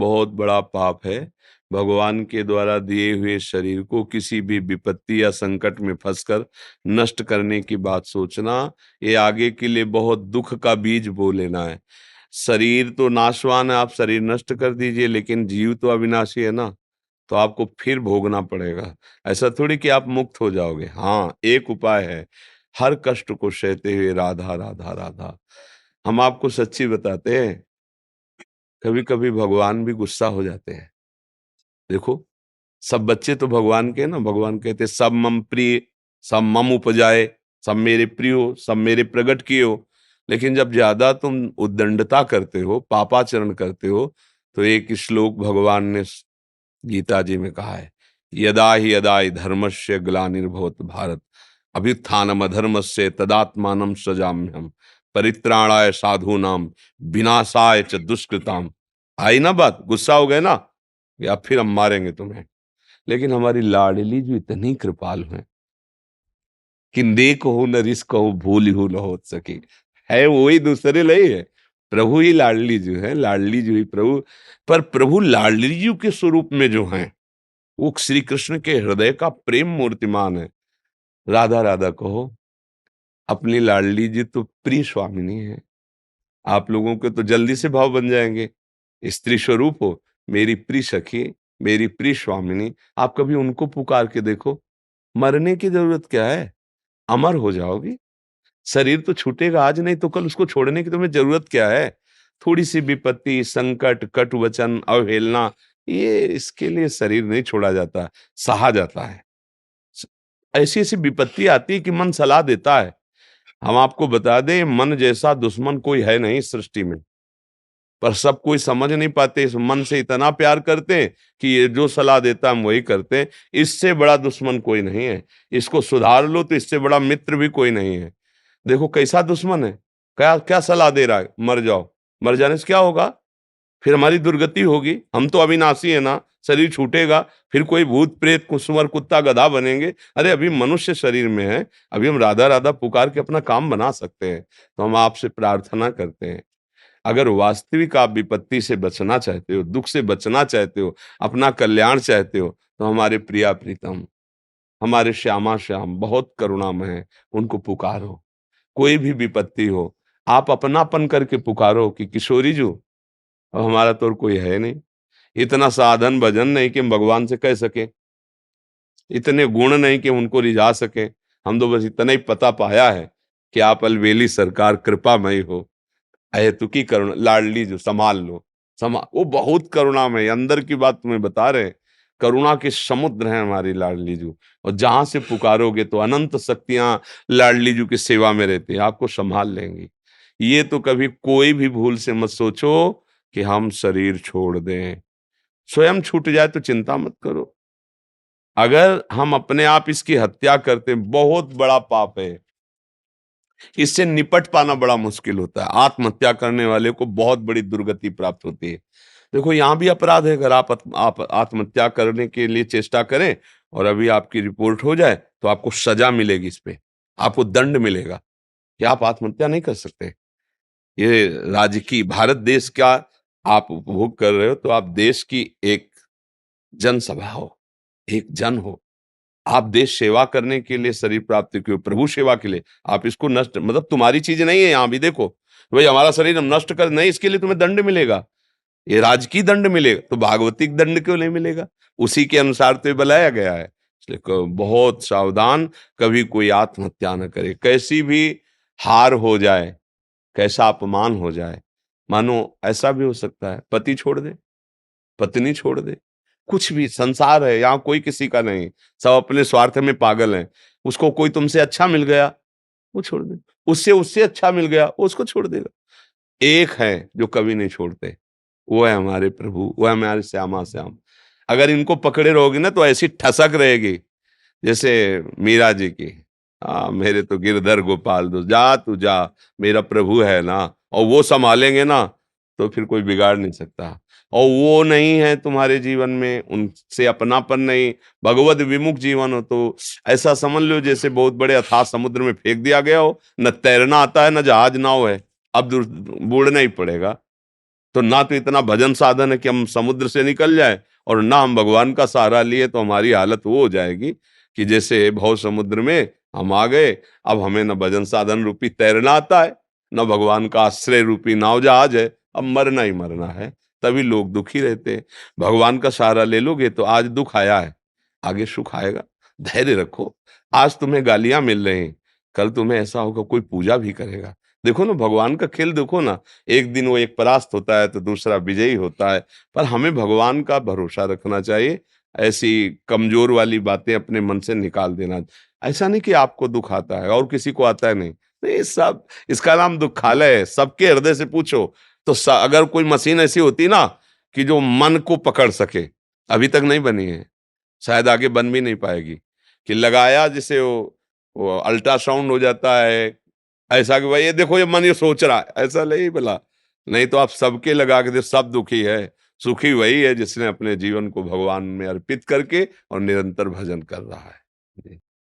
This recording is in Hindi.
बहुत बड़ा पाप है। भगवान के द्वारा दिए हुए शरीर को किसी भी विपत्ति या संकट में फंसकर नष्ट करने की बात सोचना, ये आगे के लिए बहुत दुख का बीज बो लेना है। शरीर तो नाशवान है, आप शरीर नष्ट कर दीजिए, लेकिन जीव तो अविनाशी है ना, तो आपको फिर भोगना पड़ेगा। ऐसा थोड़ी कि आप मुक्त हो जाओगे। हाँ, एक उपाय है, हर कष्ट को सहते हुए राधा राधा राधा। हम आपको सच्ची बताते हैं, कभी कभी भगवान भी गुस्सा हो जाते हैं। देखो, सब बच्चे तो भगवान के हैं ना, भगवान कहते हैं, सब मम प्रिय, सब मम उपजाए, सब मेरे प्रिय हो, सब मेरे प्रगट किए हो। लेकिन जब ज्यादा तुम उद्दंडता करते हो, पापाचरण करते हो, तो एक श्लोक भगवान ने गीता जी में कहा है, यदा ही यदा हि धर्मस्य ग्लानिर्भवत भारत, अभ्युत्थानम अधर्मस्य तदात्मानं सृजाम्यहम्, परित्राणाय साधूनाम, विनाशाय च दुष्कृताम। आई ना बात, गुस्सा हो गए ना, या फिर हम मारेंगे तुम्हें। लेकिन हमारी लाडली जो इतनी कृपालु है कि नेक हो न रिस्क हो, भूल हो न हो सके, है वही, दूसरे नहीं है। प्रभु ही लाडली जो है, लाडली जो ही प्रभु। पर प्रभु लाडली जी के स्वरूप में जो हैं, वो श्री कृष्ण के हृदय का प्रेम मूर्तिमान है। राधा राधा कहो, अपनी लाडली जी तो प्रिय स्वामिनी है। आप लोगों के तो जल्दी से भाव बन जाएंगे। स्त्री स्वरूप हो, मेरी प्रिय सखी, मेरी प्रिय स्वामिनी। आप कभी उनको पुकार के देखो। मरने की जरूरत क्या है, अमर हो जाओगी। शरीर तो छूटेगा आज, नहीं तो कल, उसको छोड़ने की तुम्हें जरूरत क्या है। थोड़ी सी विपत्ति, संकट, कटु वचन, अवहेलना, ये इसके लिए शरीर नहीं छोड़ा जाता, सहा जाता है। ऐसी ऐसी विपत्ति आती है कि मन सलाह देता है। हम आपको बता दें, मन जैसा दुश्मन कोई है नहीं सृष्टि में। पर सब कोई समझ नहीं पाते, इस मन से इतना प्यार करते हैं कि ये जो सलाह देता हम वही करते हैं। इससे बड़ा दुश्मन कोई नहीं है। इसको सुधार लो तो इससे बड़ा मित्र भी कोई नहीं है। देखो कैसा दुश्मन है, क्या क्या सलाह दे रहा है, मर जाओ। मर जाने से क्या होगा, फिर हमारी दुर्गति होगी। हम तो अविनाशी है ना, शरीर छूटेगा, फिर कोई भूत प्रेत कुंवर कुत्ता गधा बनेंगे। अरे अभी मनुष्य शरीर में है, अभी हम राधा राधा पुकार के अपना काम बना सकते हैं। तो हम आपसे प्रार्थना करते हैं, अगर वास्तविक आप विपत्ति से बचना चाहते हो, दुख से बचना चाहते हो, अपना कल्याण चाहते हो, तो हमारे प्रिया प्रीतम, हमारे श्यामा श्याम बहुत करुणामय है, उनको पुकारो। कोई भी विपत्ति हो, आप अपनापन करके पुकारो कि किशोरी जी, अब हमारा तो और कोई है नहीं। इतना साधन भजन नहीं कि हम भगवान से कह सकें, इतने गुण नहीं कि उनको रिझा सकें। हम तो बस इतना ही पता पाया है कि आप अलबेली सरकार कृपामयी हो, अहेतुकी करुणा, लाडली जो संभाल लो। वो बहुत करुणामय, अंदर की बात तुम्हें बता रहे हैं। करुणा के समुद्र हैं हमारी लाडली जू, और जहां से पुकारोगे तो अनंत शक्तियां लाडली जू की सेवा में रहती है, आपको संभाल लेंगी। ये तो कभी कोई भी भूल से मत सोचो कि हम शरीर छोड़ दें। स्वयं छूट जाए तो चिंता मत करो। अगर हम अपने आप इसकी हत्या करते हैं, बहुत बड़ा पाप है। इससे निपट पाना बड़ा मुश्किल होता है। आत्महत्या करने वाले को बहुत बड़ी दुर्गति प्राप्त होती है। देखो, यहाँ भी अपराध है। अगर आप आत्महत्या करने के लिए चेष्टा करें और अभी आपकी रिपोर्ट हो जाए, तो आपको सजा मिलेगी, इस पे आपको दंड मिलेगा कि आप आत्महत्या नहीं कर सकते। ये राज्य की, भारत देश का आप उपभोग कर रहे हो, तो आप देश की एक जनसभा हो, एक जन हो। आप देश सेवा करने के लिए शरीर प्राप्त किए हो, प्रभु सेवा के लिए। आप इसको नष्ट, मतलब तुम्हारी चीज नहीं है। यहाँ भी देखो, भाई हमारा शरीर हम नष्ट कर, नहीं, इसके लिए तुम्हें दंड मिलेगा। ये राजकीय दंड मिलेगा, तो भागवतिक दंड क्यों नहीं मिलेगा? उसी के अनुसार तो ये बनाया गया है। इसलिए बहुत सावधान, कभी कोई आत्महत्या न करे। कैसी भी हार हो जाए, कैसा अपमान हो जाए, मानो ऐसा भी हो सकता है पति छोड़ दे, पत्नी छोड़ दे, कुछ भी, संसार है, यहाँ कोई किसी का नहीं। सब अपने स्वार्थ में पागल हैं। उसको कोई तुमसे अच्छा मिल गया, वो छोड़ दे। उससे उससे अच्छा मिल गया, वो उसको छोड़ देगा। एक है जो कभी नहीं छोड़ते, वो है हमारे प्रभु, वो है हमारे श्यामा श्याम। अगर इनको पकड़े रहोगे ना, तो ऐसी ठसक रहेगी जैसे मीरा जी की, मेरे तो गिरधर गोपाल दो, जा तू जा, मेरा प्रभु है ना, और वो संभालेंगे ना, तो फिर कोई बिगाड़ नहीं सकता। और वो नहीं है तुम्हारे जीवन में, उनसे अपनापन नहीं, भगवत विमुख जीवन हो, तो ऐसा समझ लो जैसे बहुत बड़े अथाह समुद्र में फेंक दिया गया हो। न तैरना आता है, न जहाज नाव है, अब बूढ़ना ही पड़ेगा। तो ना तो इतना भजन साधन है कि हम समुद्र से निकल जाए, और ना हम भगवान का सहारा लिए, तो हमारी हालत वो हो जाएगी कि जैसे भव समुद्र में हम आ गए, अब हमें न भजन साधन रूपी तैरना आता है, न भगवान का आश्रय रूपी नाव जहाज है, अब मरना ही मरना है। तभी लोग दुखी रहते हैं। भगवान का सहारा ले लोगे तो आज दुख आया है, आगे सुख आएगा। धैर्य रखो। आज तुम्हें गालियां मिल रही हैं, कल तुम्हें ऐसा होगा कोई पूजा भी करेगा। देखो ना भगवान का खेल, देखो ना, एक दिन वो एक परास्त होता है तो दूसरा विजयी होता है। पर हमें भगवान का भरोसा रखना चाहिए। ऐसी कमजोर वाली बातें अपने मन से निकाल देना। ऐसा नहीं कि आपको दुख आता है और किसी को आता है नहीं, नहीं सब, इसका नाम दुखालय है। सबके हृदय से पूछो तो अगर कोई मशीन ऐसी होती ना कि जो मन को पकड़ सके, अभी तक नहीं बनी है, शायद आगे बन भी नहीं पाएगी, कि लगाया जिसे वो अल्ट्रासाउंड हो जाता है, ऐसा कि भाई ये देखो ये मन ये सोच रहा है, ऐसा नहीं बोला। नहीं तो आप सबके लगा के दे, सब दुखी है। सुखी वही है जिसने अपने जीवन को भगवान में अर्पित करके और निरंतर भजन कर रहा है। जी।